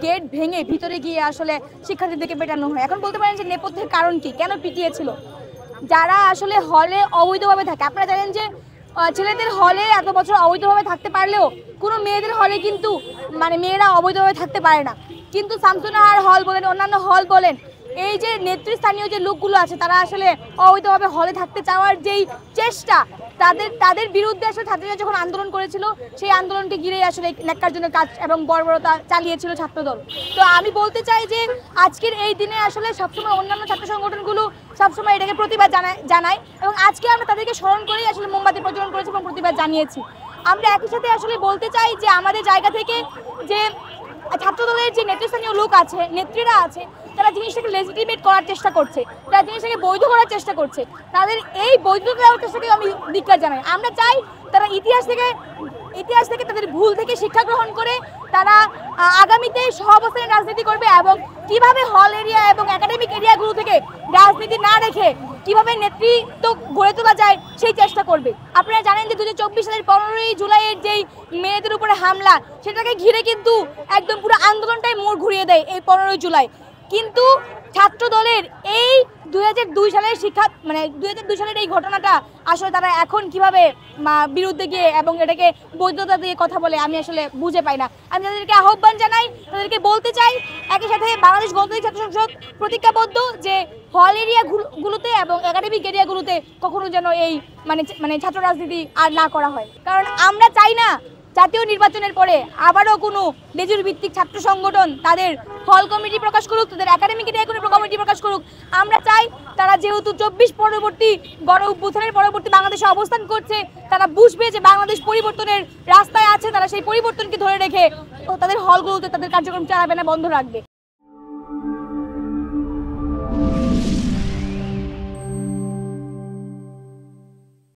Gate ভেঙে ভিতরে গিয়ে আসলে শিক্ষার্থীদেরকে পেটানো হয়। এখন বলতে পারেন যে নেপথ্যের কারণ কি, কেন পিটিয়েছিল? যারা আসলে হলে অবৈধভাবে থাকে, আপনারা জানেন যে ছেলেদের হলে এত বছর অবৈধভাবে থাকতে পারলেও কোনো মেয়েদের হলে কিন্তু মানে মেয়েরা অবৈধভাবে থাকতে পারে না। কিন্তু শামসুন্নাহার হল বলেন, অন্যান্য হল বলেন, এই যে নেতৃস্থানীয় যে লোকগুলো আছে তারা আসলে অবৈধভাবে হলে থাকতে চাওয়ার যেই চেষ্টা, তাদের বিরুদ্ধে আসলে ছাত্রীরা যখন আন্দোলন করেছিল সেই আন্দোলনকে ঘিরেই আসলে ন্যাক্কারজনক কাজ এবং বর্বরতা চালিয়েছিল ছাত্রদল। তো আমি বলতে চাই যে আজকের এই দিনে আসলে সবসময় অন্যান্য ছাত্র সংগঠনগুলো সবসময় এটাকে প্রতিবাদ জানায় এবং আজকে আমরা তাদেরকে স্মরণ করেই আসলে মোমবাতি প্রজ্বলন করেছি এবং প্রতিবাদ জানিয়েছি। আমরা একই সাথে আসলে বলতে চাই যে আমাদের জায়গা থেকে যে ছাত্রদলের যে নেতৃস্থানীয় লোক আছে, নেত্রীরা আছে, তারা জিনিসটাকে লেজিটিমেট করার চেষ্টা করছে, তারা জিনিসটাকে বৈধ করার চেষ্টা করছে। তাদের এই বৈধতা দেওয়ার চেষ্টাকে আমি ধিক্কার জানাই। আমরা চাই তারা ইতিহাস থেকে তাদের ভুল থেকে শিক্ষা গ্রহণ করে তারা আগামীতে সহাবস্থানের রাজনীতি করবে এবং কিভাবে হল এরিয়া এবং একাডেমিক এরিয়াগুলো থেকে রাজনীতি না রেখে কিভাবে নেতৃত্ব গড়ে তোলা যায় সেই চেষ্টা করবে। আপনারা জানেন যে 2024 সালের 15ই জুলাইয়ের যেই মেয়েদের উপরে হামলা, সেটাকে ঘিরে কিন্তু একদম পুরো আন্দোলনটাই মোড় ঘুরিয়ে দেয় এই 15ই জুলাই। কিন্তু ছাত্র দলের এই 2002 সালের 2002 সালের এই ঘটনাটা আসলে তারা এখন কিভাবে বিরুদ্ধে গিয়ে এবং এটাকে বৈধতা দিয়ে কথা বলে আমি আসলে বুঝে পাই না। আমি তাদেরকে আহ্বান জানাই, তাদেরকে বলতে চাই, একই সাথে বাংলাদেশ গণতান্ত্রিক ছাত্র সংসদ প্রতিজ্ঞাবদ্ধ যে হল এরিয়াগুলোতে এবং একাডেমিক এরিয়াগুলোতে কখনো যেন এই মানে ছাত্র রাজনীতি আর না করা হয়। কারণ আমরা চাই না জাতীয় নির্বাচনের পরে আবারও কোনো লেজুর ভিত্তিক ছাত্র সংগঠন তাদের হল কমিটি প্রকাশ করুক, তাদের একাডেমিক এরিয়া কোনো কমিটি প্রকাশ করুক। আমরা চাই তারা যেহেতু 24 পরবর্তী গণ অভ্যুত্থানের পরবর্তী বাংলাদেশে অবস্থান করছে, তারা বুঝবে যে বাংলাদেশ পরিবর্তনের রাস্তায় আছে, তারা সেই পরিবর্তনকে ধরে রেখে তাদের হলগুলোতে তাদের কার্যক্রম চালাবে না, বন্ধ রাখবে।